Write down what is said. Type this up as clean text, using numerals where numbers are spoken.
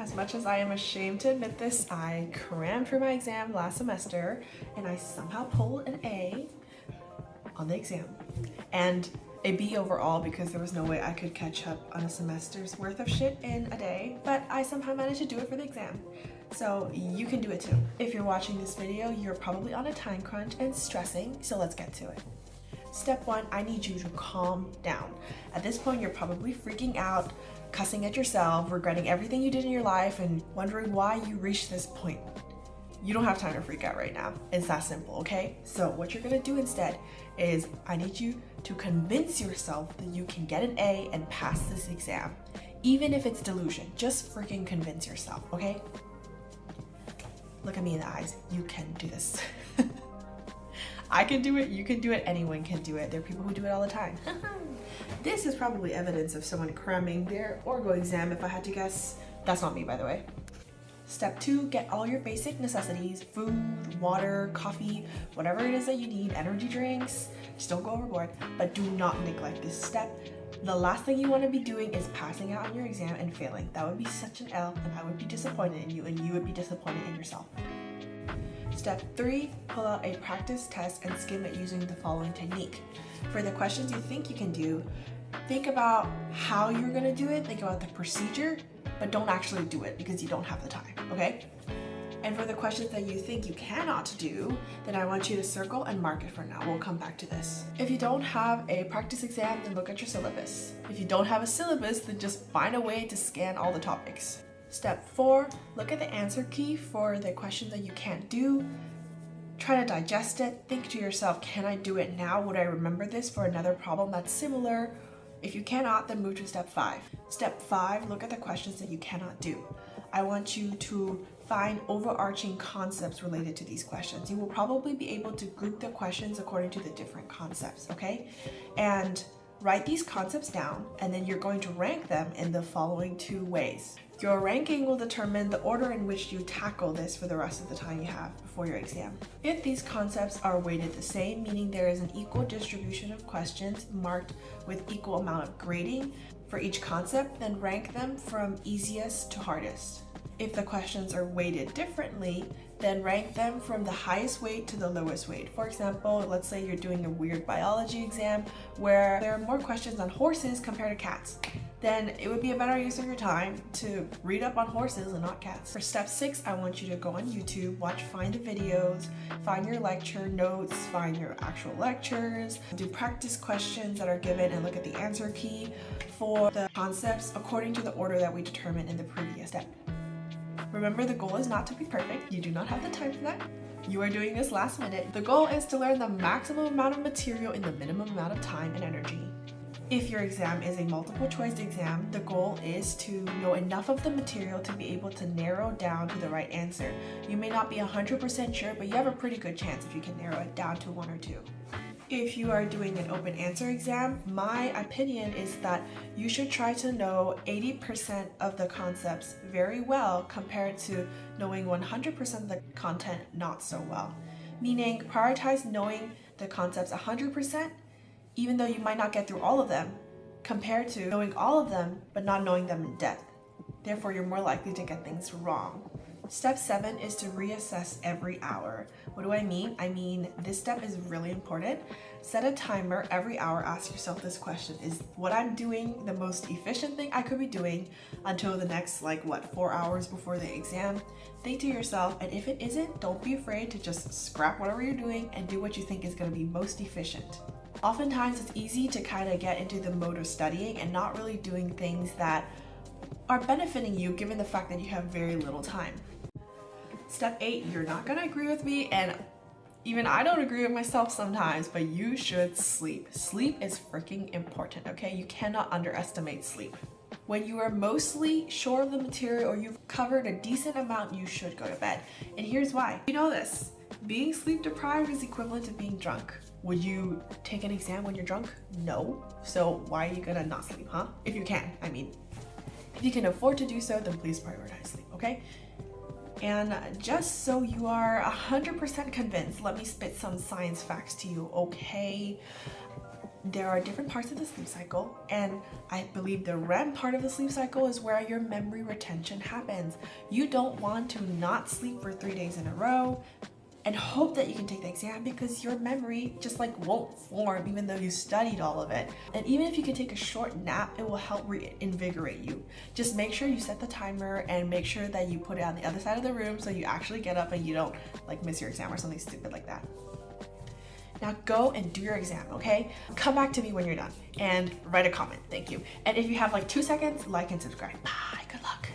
As much as I am ashamed to admit this, I crammed for my exam last semester and I somehow pulled an A on the exam and a B overall because there was no way I could catch up on a semester's worth of shit in a day, but I somehow managed to do it for the exam. So you can do it too. If you're watching this video, you're probably on a time crunch and stressing, so let's get to it. Step 1, I need you to calm down. At this point, you're probably freaking out, cussing at yourself, regretting everything you did in your life, and wondering why you reached this point. You don't have time to freak out right now. It's that simple, okay? So what you're gonna do instead is I need you to convince yourself that you can get an A and pass this exam. Even if it's delusion, just freaking convince yourself, okay? Look at me in the eyes. You can do this. I can do it, you can do it, anyone can do it. There are people who do it all the time. This is probably evidence of someone cramming their Orgo exam if I had to guess. That's not me, by the way. Step 2, get all your basic necessities, food, water, coffee, whatever it is that you need, energy drinks. Just don't go overboard, but do not neglect this step. The last thing you want to be doing is passing out on your exam and failing. That would be such an L, and I would be disappointed in you, and you would be disappointed in yourself. Step 3, pull out a practice test and skim it using the following technique. For the questions you think you can do, think about how you're going to do it, think about the procedure, but don't actually do it because you don't have the time, okay? And for the questions that you think you cannot do, then I want you to circle and mark it for now. We'll come back to this. If you don't have a practice exam, then look at your syllabus. If you don't have a syllabus, then just find a way to scan all the topics. Step 4, look at the answer key for the questions that you can't do. Try to digest it. Think to yourself, can I do it now? Would I remember this for another problem that's similar? If you cannot, then move to step 5. Step 5, look at the questions that you cannot do. I want you to find overarching concepts related to these questions. You will probably be able to group the questions according to the different concepts, okay? And write these concepts down, and then you're going to rank them in the following 2 ways. Your ranking will determine the order in which you tackle this for the rest of the time you have before your exam. If these concepts are weighted the same, meaning there is an equal distribution of questions marked with equal amount of grading for each concept, then rank them from easiest to hardest. If the questions are weighted differently, then rank them from the highest weight to the lowest weight. For example, let's say you're doing a weird biology exam where there are more questions on horses compared to cats. Then it would be a better use of your time to read up on horses and not cats. For step 6, I want you to go on YouTube, find the videos, find your lecture notes, find your actual lectures, do practice questions that are given and look at the answer key for the concepts according to the order that we determined in the previous step. Remember, the goal is not to be perfect. You do not have the time for that. You are doing this last minute. The goal is to learn the maximum amount of material in the minimum amount of time and energy. If your exam is a multiple choice exam, the goal is to know enough of the material to be able to narrow down to the right answer. You may not be 100% sure, but you have a pretty good chance if you can narrow it down to 1 or 2. If you are doing an open answer exam, my opinion is that you should try to know 80% of the concepts very well compared to knowing 100% of the content not so well. Meaning, prioritize knowing the concepts 100%, even though you might not get through all of them, compared to knowing all of them but not knowing them in depth. Therefore, you're more likely to get things wrong. Step 7 is to reassess every hour. What do I mean? I mean, this step is really important. Set a timer every hour. Ask yourself this question: is what I'm doing the most efficient thing I could be doing until the next 4 hours before the exam? Think to yourself, and if it isn't, don't be afraid to just scrap whatever you're doing and do what you think is going to be most efficient. Oftentimes it's easy to kind of get into the mode of studying and not really doing things that are benefiting you given the fact that you have very little time. Step 8, you're not gonna agree with me, and even I don't agree with myself sometimes, but you should sleep. Sleep is freaking important, okay? You cannot underestimate sleep. When you are mostly sure of the material or you've covered a decent amount, you should go to bed. And here's why. You know this. Being sleep deprived is equivalent to being drunk. Would you take an exam when you're drunk? No. So why are you gonna not sleep, huh? If you can, I mean. If you can afford to do so, then please prioritize sleep, okay? And just so you are 100% convinced, let me spit some science facts to you, okay? there are different parts of the sleep cycle, and I believe the REM part of the sleep cycle is where your memory retention happens. You don't want to not sleep for 3 days in a row and hope that you can take the exam, because your memory just like won't form even though you studied all of it. And even if you can take a short nap, it will help reinvigorate you. Just make sure you set the timer and make sure that you put it on the other side of the room so you actually get up and you don't like miss your exam or something stupid like that. Now go and do your exam, okay? Come back to me when you're done and write a comment. Thank you. And if you have like 2 seconds, like and subscribe. Bye, good luck.